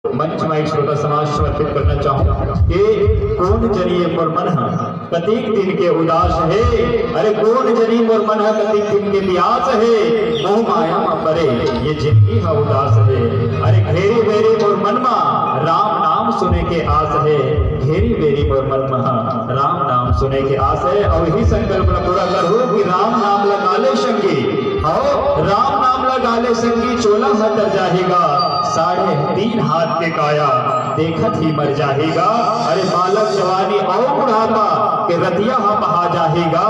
मंच में एक छोटा समाज समर्पित करना चाहूं कि कौन जरिए मोर मन कतीक दिन के उदास है। अरे कौन जरी मोर मन कतीक दिन के प्यास है। मोह माया में परे ये जिंदगी है उदास है। अरे घेरी बेरी मोर मन में राम नाम सुने के आस है। घेरी बेरी मोर मन में राम नाम सुने के आस है। और यही संकल्प पूरा करो कि राम नाम लगा ले संगी और राम नाम लगा ले संगी चोला हतर जाएगा। 3.5 हाथ के काया देखत ही मर जाएगा। अरे बालक जवानी और बुढ़ापा के रतिया बहा जाएगा।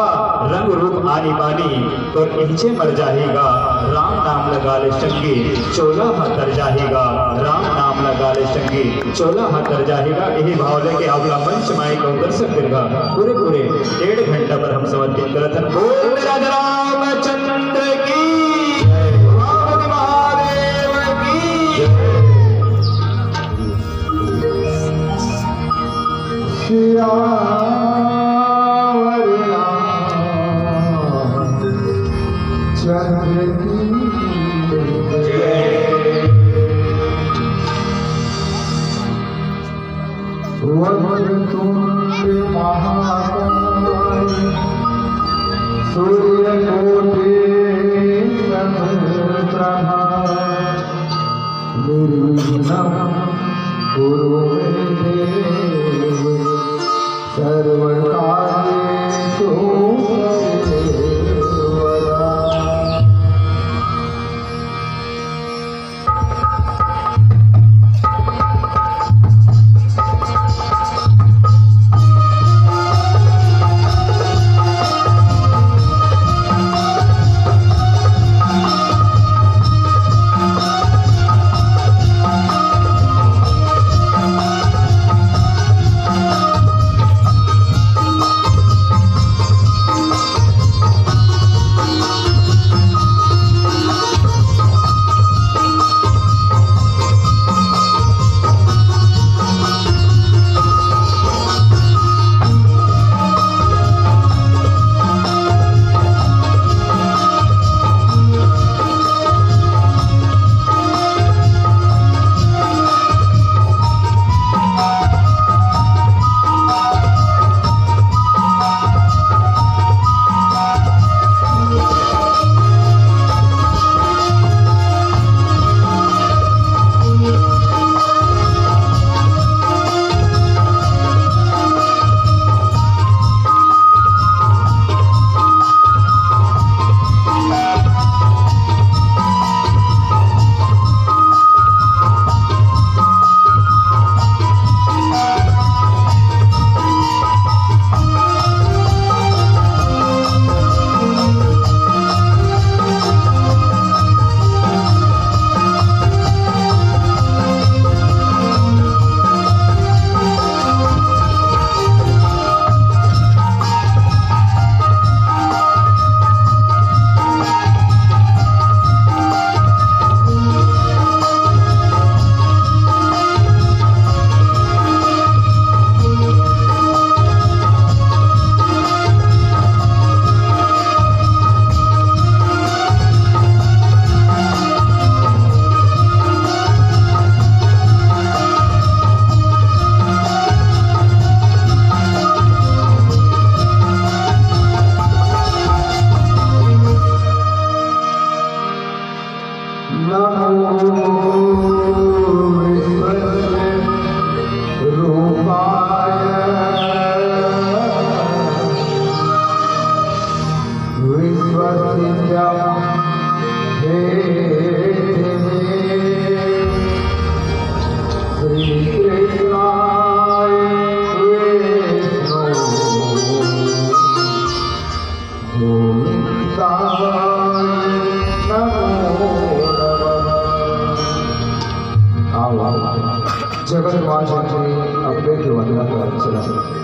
रंग रूप आनी बानी तो इंचे मर जाएगा। राम नाम लगा ले संगी चोला हतर जाएगा। राम नाम लगा ले संगी चोला हतर जाएगा। यही भाव लेके अगला मंच माई को दर्शक दीर्घा पूरे 1.5 घंटा पर हम समर्पित करते हैं। बोल राजा रामचंद्र की चंद्र की वक्रतुंड महाकाय सूर्यकोटि समप्रभा निर्विघ्नं कुरु मे देव सर्वकार्येषु सर्वदा।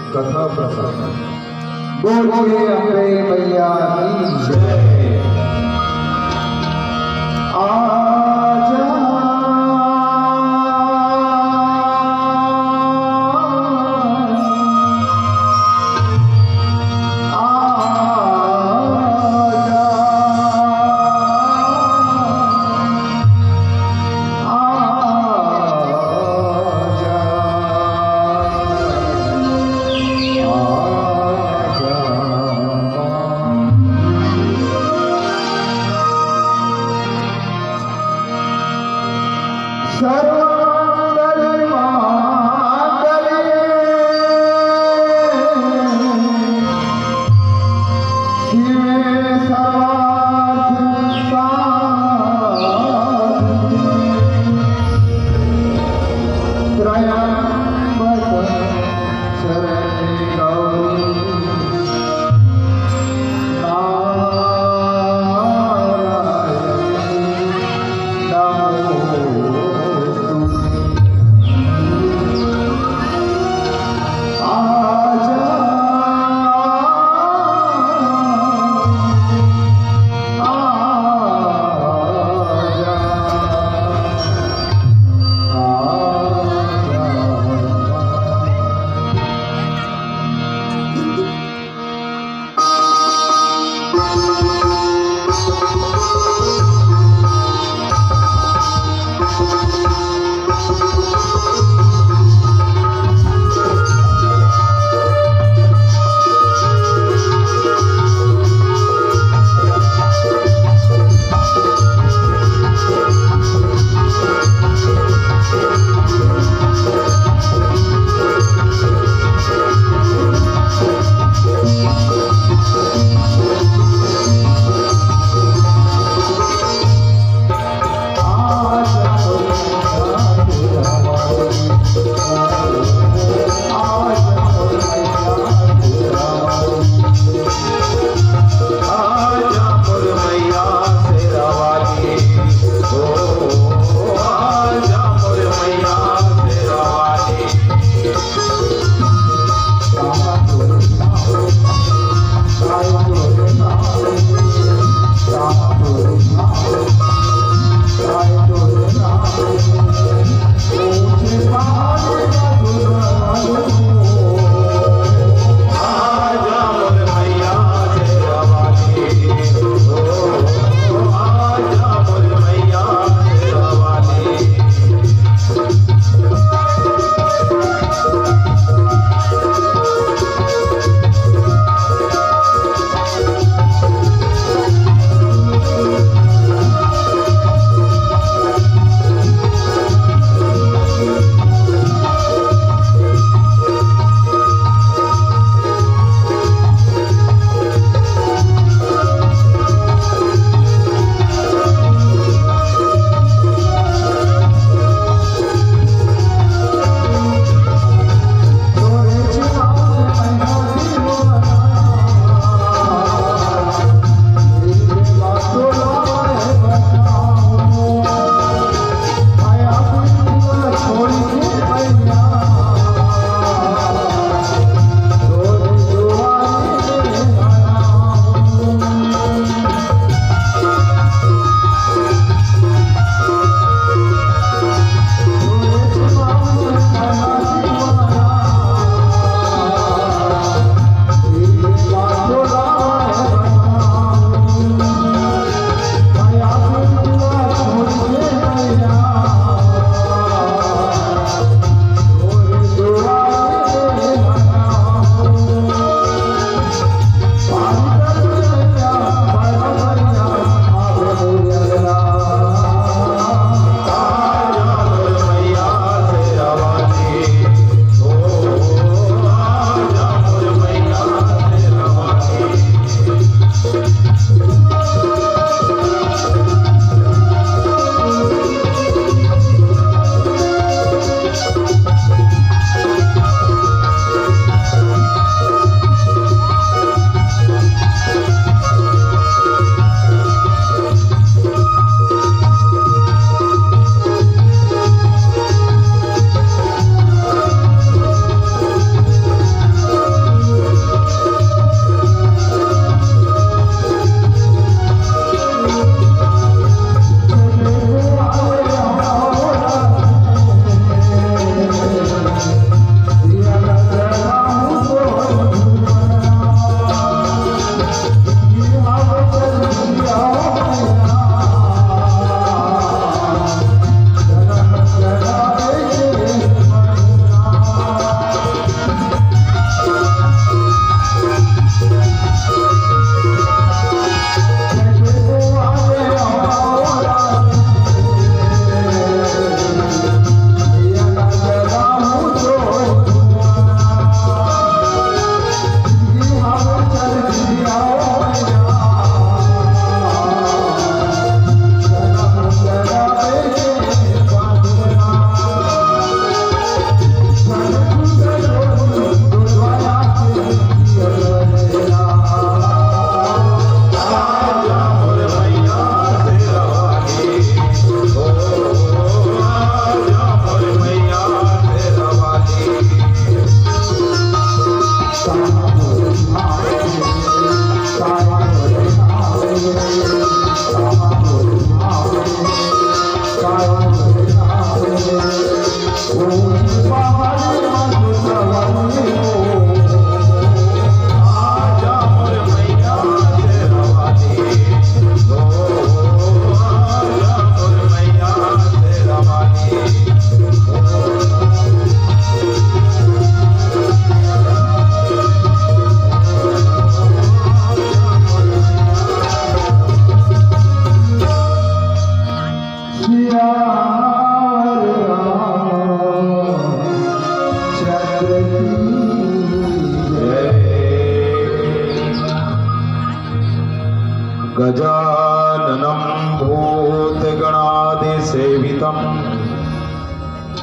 कथा प्रसंग बोलिए अम्बे मैया की जय। आजा आजा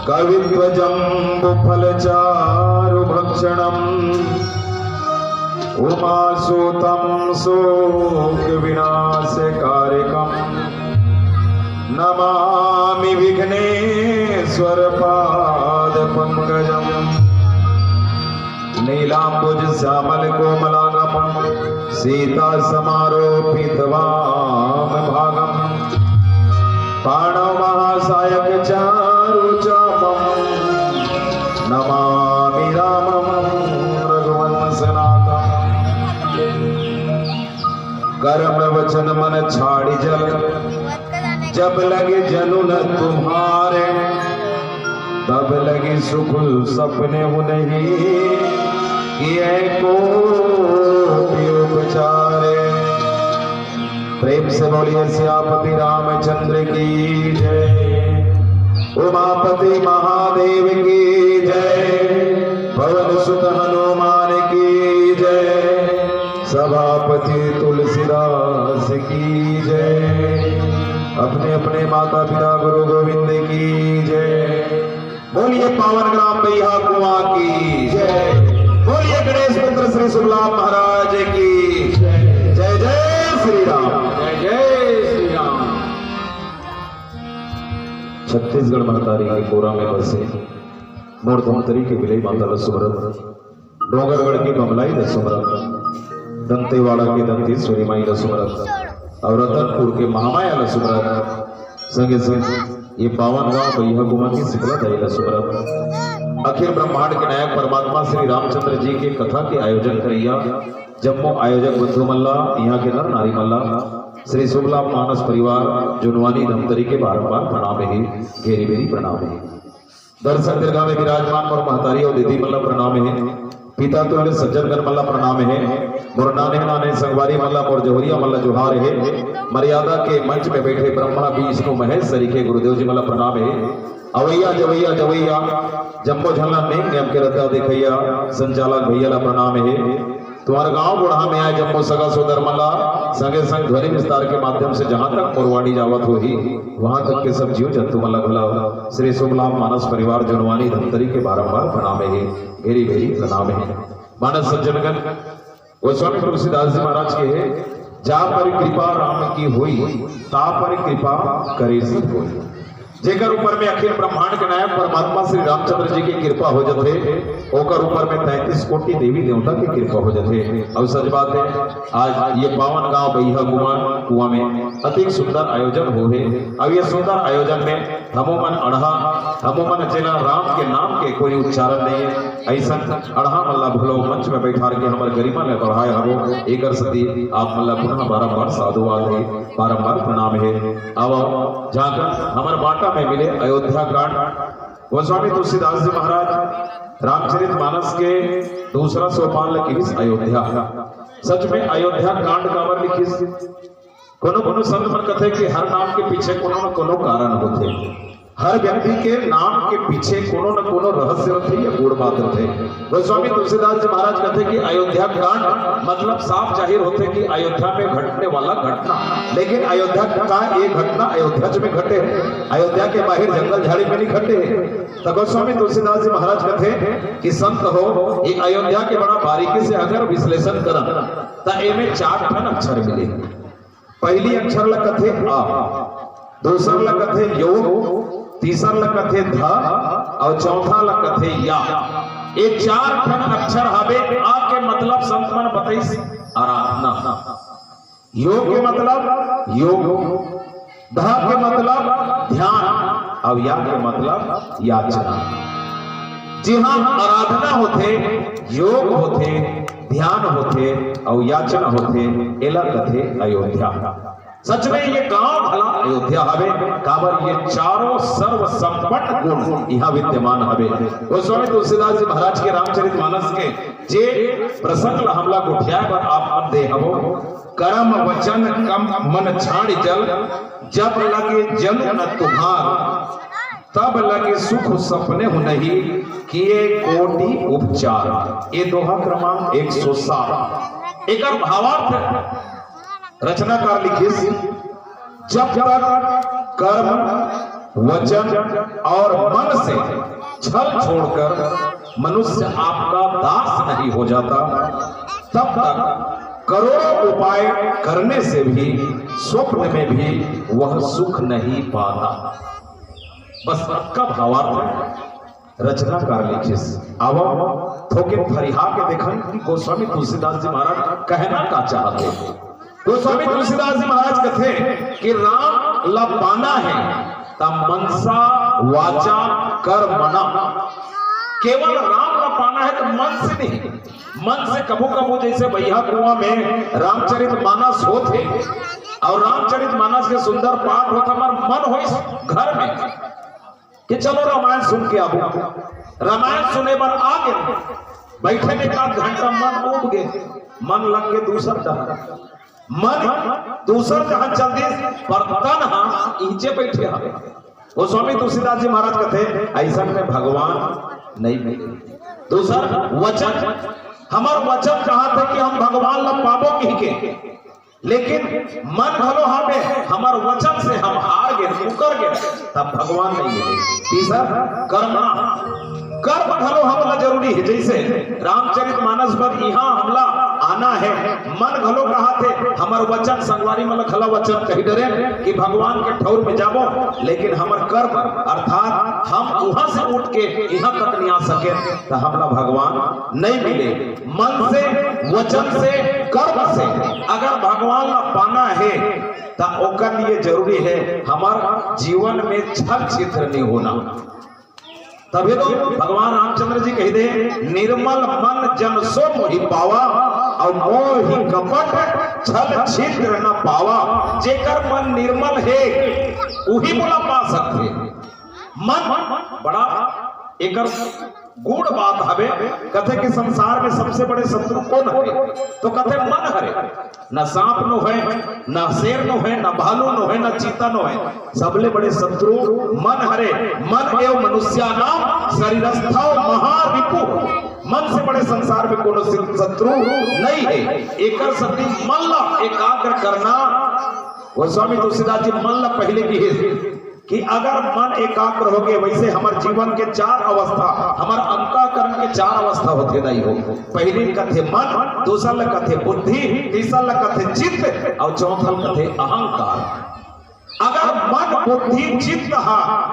कवित्वजम्बुफलचारुभक्षणम् उमासुतं शोकविनाशकारकम् नमामि विघ्नेश्वरपादपङ्कजम् नीलाम्बुज श्यामल कोमलांगम् सीता समारोपितवामभागम् पाणौ महासायक चारुचापम् नमामि रामं रघुवंशनाथम् कर्म वचन मन छाड़ी जब लगे जनुन तुम्हारे तब लगे सुख सपने हो नहीं किए को उपचारे। प्रेम से बोलिए सियापति रामचंद्र की जय, उमापति महादेव की जय, पवन सुत हनुमान की जय, सभापति तुलसीदास की जय, अपने अपने माता पिता गुरु गोविंद की जय। बोलिए पावन ग्राम बैहा कुआं की जय, बोलिए गणेश पुत्र श्री सुबलाभ महाराज की जय। जय जय श्री राम, जय जय श्री राम। छत्तीसगढ़ महतारी के कोरा में बसे मोर धोतरी के विलय माता लसुमरत, डोंगरगढ़ की कमलाई लसुमरत, दंतेवाड़ा की दंतेश्वरी माई लसुमरत और रतनपुर के महामाया लसुमरत, संगे संग ये पावन गांव बैहा कुआं की शीतला दाई लसुमरत। अखिल ब्रह्मांड के नायक परमात्मा श्री रामचंद्र जी के कथा के आयोजन करैया जम्मू आयोजक बुद्धू मल्ला, यहाँ के नर नारी मल्ला, श्री सुबलाभ मानस परिवार जुनवानी धमतरी के बारंबार प्रणाम है, घेरी बेरी प्रणाम है। दर्शन दीर्घा में विराजमान और महतारी और दीदी मल्ला प्रणाम है। पिता तो सज्जन गण मल्ला प्रणाम है। मुरनाने नाने संगवारी मल्ला और जौहरिया मल्ला जोहार है। मर्यादा के मंच में बैठे ब्रह्मा विष्णु महेश सरीखे गुरुदेव जी मल्ला प्रणाम है। अवैया जवैया जवैया जम्बो झल्ला नेम नेम के रता देखैया संचालक भैया ला प्रणाम है। तुम्हारे गांव बुढ़ा में आए जम्मू सगा सोदर मल्ला, संगे संग ध्वनि विस्तार के माध्यम से जहां तक मोरवाड़ी जावत होगी वहां तक के सब जीव जंतु मल्ला भला श्री सुबलाभ मानस परिवार जुनवानी धमतरी के बारंबार प्रणाम है, भेरी भेरी प्रणाम है। मानस सज्जनगण गोस्वामी तुलसीदास जी महाराज के है, जा पर कृपा राम की हुई ता पर कृपा करे सिद्ध होई। जेकर ऊपर में अखिल ब्रह्मांड के नायक परमात्मा श्री रामचंद्र जी की कृपा हो जाते, ओकर ऊपर में 33 कोटि देवी देवता की कृपा हो जाते। और सच बात है आज ये पावन गांव बैहा कुआं में अति सुंदर आयोजन हो है। अब ये सुंदर आयोजन में हमोमन अढ़ा हमोमन जिला राम के नाम के कोई उच्चारण नहीं है, ऐसा अढ़ा मल्ला भलो मंच में बैठा के हमारे गरिमा ने बढ़ाए हरो एक सती आप मल्ला पुनः बारंबार साधुवाद है, बारंबार प्रणाम है। अब जाकर हमारे बाटा में मिले अयोध्या कांड। गोस्वामी तुलसीदास जी महाराज रामचरित मानस के दूसरा सोपान लिखिस अयोध्या। सच में अयोध्या कांड काबर लिखिस? कोनो कोनो संत मन कथे कि हर नाम के पीछे कोनो न कोनो कारण होते, हर व्यक्ति के नाम के पीछे कोनो न कोनो रहस्य रहते या गुण बात रहते। गोस्वामी तुलसीदास जी महाराज कहते कि अयोध्या कांड मतलब साफ जाहिर होते कि अयोध्या में घटने वाला घटना, लेकिन अयोध्या का एक घटना अयोध्या में घटे, अयोध्या के बाहर जंगल झाड़ी में नहीं घटे। तो गोस्वामी तुलसीदास जी महाराज कहते कि संत हो ये अयोध्या के बड़ा बारीकी से अगर विश्लेषण करन तो एमे 4 ठन अक्षर मिले। पहली अक्षर ला कथे आ, दूसरा ला कथे यो, तीसरा ला कथे ध और चौथा ला कथे या। ये 4 ठन अक्षर हवे। आ के मतलब संत मन बताइस आराधना, यो के मतलब योग, ध के मतलब ध्यान और या के मतलब याचना। जी हाँ, आराधना होते, योग होते, ध्यान होते और याचना होते, एला कथे अयोध्या। सच में ये गांव भला अयोध्या हवे, काबर ये चारों सर्व संपन्न गुण यहाँ विद्यमान हवे। गोस्वामी तुलसीदास जी महाराज के रामचरित मानस के जे प्रसंग हमला गुठिया पर आप दे हवो, कर्म वचन कम मन छाड़ जल, जब लगे जल न तुम्हार तब लगे सुख सपने हो नहीं किए कोटि उपचार। ये दोहा क्रमांक 107। एक भावार्थ रचनाकार लिखिस, जब तक कर्म वचन और मन से छल छोड़कर मनुष्य आपका दास नहीं हो जाता, तब तक करोड़ों उपाय करने से भी स्वप्न में भी वह सुख नहीं पाता। बस आपका भावार्थ रचनाकार लिखे अब थोके फरिहा के देखन कि गोस्वामी तुलसीदास जी महाराज कहना का चाहते। गोस्वामी तुलसीदास जी महाराज कहते कि राम ला पाना है तब मनसा वाचा कर मना। केवल राम ला पाना है तो मन से नहीं, मन से कबू कबू जैसे भैया कुआं में रामचरित मानस होते और रामचरित मानस के सुंदर पाठ होता, हमारा मन हो घर में कि चलो रामायण सुन के आबू। रामायण सुने पर आ गए, बैठे में 1 घंटा मन उब गए, मन लग के दूसर जहां, मन दूसर जहां चल दी पर तन हाँ नीचे बैठे हवे। गोस्वामी तुलसीदास जी महाराज कहते ऐसा में भगवान नहीं मिले। दूसर वचन, हमार वचन कहा थे कि हम भगवान ला पाबो कही के, लेकिन मन भलो हमें हमार वचन से हम हार गए, मुकर गए, तब भगवान नहीं मिले। तीसर कर्म, कर्म भलो हमला जरूरी है। जैसे रामचरित मानस पर यहाँ हमला आना है, मन भलो कहा थे हमार वचन संगवारी मतलब खला वचन कही डरे कि भगवान के ठौर में जाबो, लेकिन हमार कर्म अर्थात हम वहां से उठ के यहाँ तक नहीं आ सके तो हमला भगवान नहीं मिले। मन से, वचन से, कर्म से अगर भगवान ला पाना है तो ओकर लिए जरूरी है हमार जीवन में छल छिद्र नहीं होना। तभी तो भगवान रामचंद्र जी कह दे निर्मल मन जन सो मोहि पावा और मोहि कपट छल छिद्र न पावा। जेकर मन निर्मल है वही बोला पा सकते। मन बड़ा एक गुण बात हवे। कथे के संसार में सबसे बड़े शत्रु कौन है तो कथे मन हरे। न सांप नो है, न शेर नो है, न भालू नो है, न चीता नो है, सबले बड़े शत्रु मन हरे। मन एवं मनुष्य नाम शरीरस्थ महारिपु। मन से बड़े संसार में कोनो शत्रु नहीं है। एकर शक्ति मन ला एकाग्र करना। गोस्वामी तुलसीदास जी मन ला पहले की है कि अगर मन एकाग्र हो गए, वैसे हमारे जीवन के 4 अवस्था, हमारे अंतःकरण के 4 अवस्था होते नहीं हो। पहली कथे मन, दूसरा कथे बुद्धि, तीसरा कथे चित्त और चौथा कथे अहंकार। अगर मन बुद्धि चित्त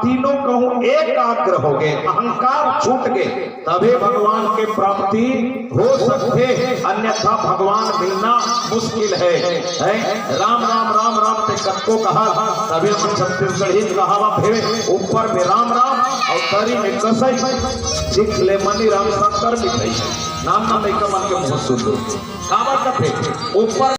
तीनों कहूं एकाग्र हो गए, अहंकार छूट गए, तभी भगवान के प्राप्ति हो सकते, अन्यथा भगवान मिलना मुश्किल है। राम राम राम राम ते कत्को कहा, तभी हम छत्तीसगढ़ी कहावत है ऊपर में राम राम और तरी में कसई, चिखले मनी राम शंकर मिठाई। नाम ना नहीं कमन के मुंह सुधो काबर कथे ऊपर